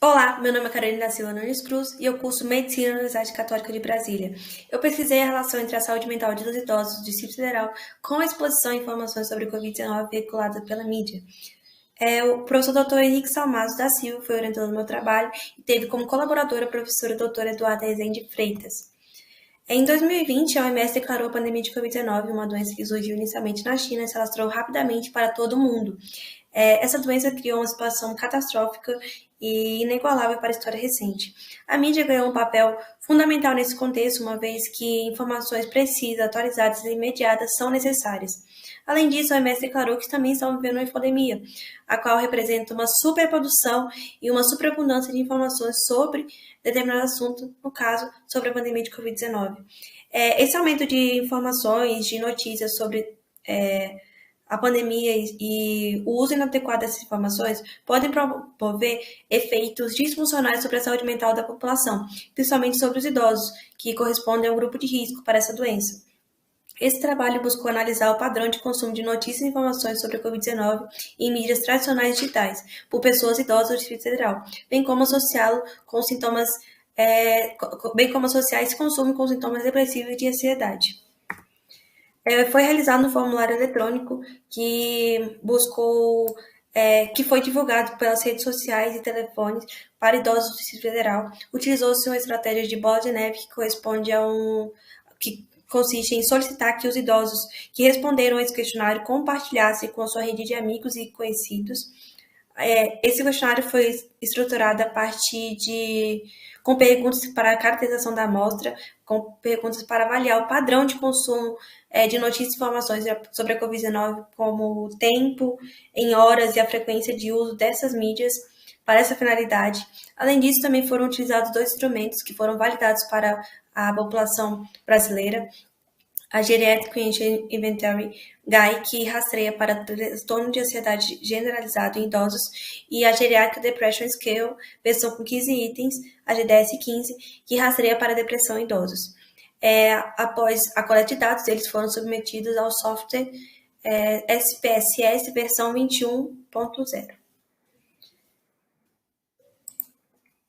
Olá, meu nome é Carolina da Silva Nunes Cruz e eu curso Medicina na Universidade Católica de Brasília. Eu pesquisei a relação entre a saúde mental dos idosos do Distrito Federal com a exposição a informações sobre Covid-19 veiculadas pela mídia. O professor Dr. Henrique Salmazo da Silva foi orientador do meu trabalho e teve como colaboradora a professora doutora Eduarda Rezende Freitas. Em 2020, a OMS declarou a pandemia de Covid-19, uma doença que surgiu inicialmente na China e se alastrou rapidamente para todo o mundo. Essa doença criou uma situação catastrófica e inigualável para a história recente. A mídia ganhou um papel fundamental nesse contexto, uma vez que informações precisas, atualizadas e imediatas são necessárias. Além disso, a OMS declarou que também estamos vivendo uma infodemia, a qual representa uma superprodução e uma superabundância de informações sobre determinado assunto, no caso, sobre a pandemia de Covid-19. Esse aumento de informações, de notícias sobre a pandemia e o uso inadequado dessas informações podem promover efeitos disfuncionais sobre a saúde mental da população, principalmente sobre os idosos, que correspondem a um grupo de risco para essa doença. Esse trabalho buscou analisar o padrão de consumo de notícias e informações sobre a Covid-19 em mídias tradicionais digitais por pessoas idosas do Distrito Federal, bem como associá-lo com sintomas, bem como associar esse consumo com sintomas depressivos e de ansiedade. Foi realizado um formulário eletrônico que buscou, que foi divulgado pelas redes sociais e telefones para idosos do Distrito Federal. Utilizou-se uma estratégia de bola de neve que corresponde a que consiste em solicitar que os idosos que responderam a esse questionário compartilhassem com a sua rede de amigos e conhecidos. Esse questionário foi estruturado a partir com perguntas para a caracterização da amostra, com perguntas para avaliar o padrão de consumo de notícias e informações sobre a Covid-19, como o tempo, em horas e a frequência de uso dessas mídias para essa finalidade. Além disso, também foram utilizados dois instrumentos que foram validados para a população brasileira: a Geriatric Inventory Guide, que rastreia para transtorno de ansiedade generalizado em idosos, e a Geriatric Depression Scale, versão com 15 itens, a GDS-15, que rastreia para depressão em idosos. Após a coleta de dados, eles foram submetidos ao software SPSS versão 21.0.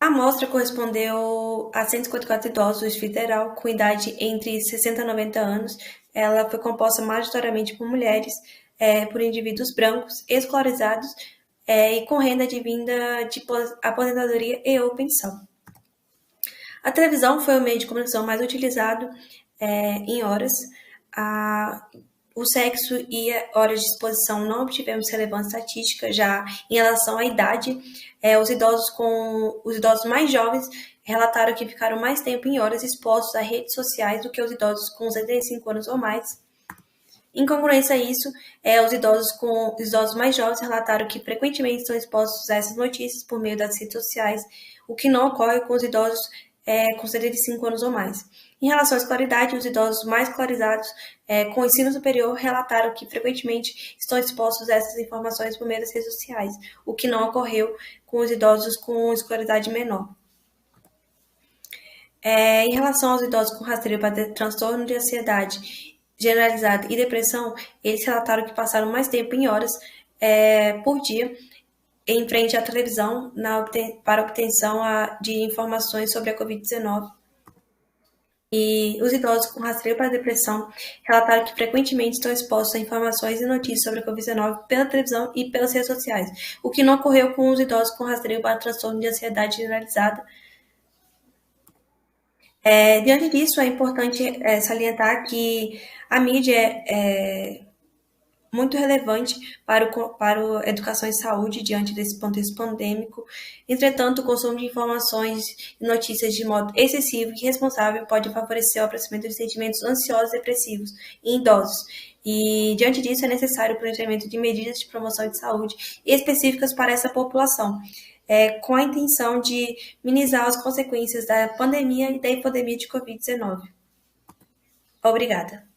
A amostra correspondeu a 154 idosos do Distrito Federal com idade entre 60 e 90 anos. Ela foi composta majoritariamente por mulheres, por indivíduos brancos, escolarizados e com renda advinda de aposentadoria e ou pensão. A televisão foi o meio de comunicação mais utilizado em horas. O sexo e horas de exposição não obtivemos relevância estatística. Já em relação à idade, os idosos mais jovens relataram que ficaram mais tempo em horas expostos a redes sociais do que os idosos com 75 anos ou mais. Em congruência a isso, os idosos mais jovens relataram que frequentemente estão expostos a essas notícias por meio das redes sociais, o que não ocorre com os idosos com 75 anos ou mais. Em relação à escolaridade, os idosos mais escolarizados com ensino superior relataram que frequentemente estão expostos a essas informações por meio das redes sociais, o que não ocorreu com os idosos com escolaridade menor. Em relação aos idosos com rastreio para transtorno de ansiedade generalizada e depressão, eles relataram que passaram mais tempo em horas por dia em frente à televisão para obtenção de informações sobre a Covid-19. E os idosos com rastreio para depressão relataram que frequentemente estão expostos a informações e notícias sobre a Covid-19 pela televisão e pelas redes sociais, o que não ocorreu com os idosos com rastreio para transtorno de ansiedade generalizada. Diante disso, é importante salientar que a mídia é muito relevante para a educação e saúde diante desse contexto pandêmico. Entretanto, o consumo de informações e notícias de modo excessivo e irresponsável pode favorecer o aparecimento de sentimentos ansiosos e depressivos em idosos. E, diante disso, é necessário o planejamento de medidas de promoção de saúde específicas para essa população, com a intenção de minimizar as consequências da pandemia e da epidemia de Covid-19. Obrigada.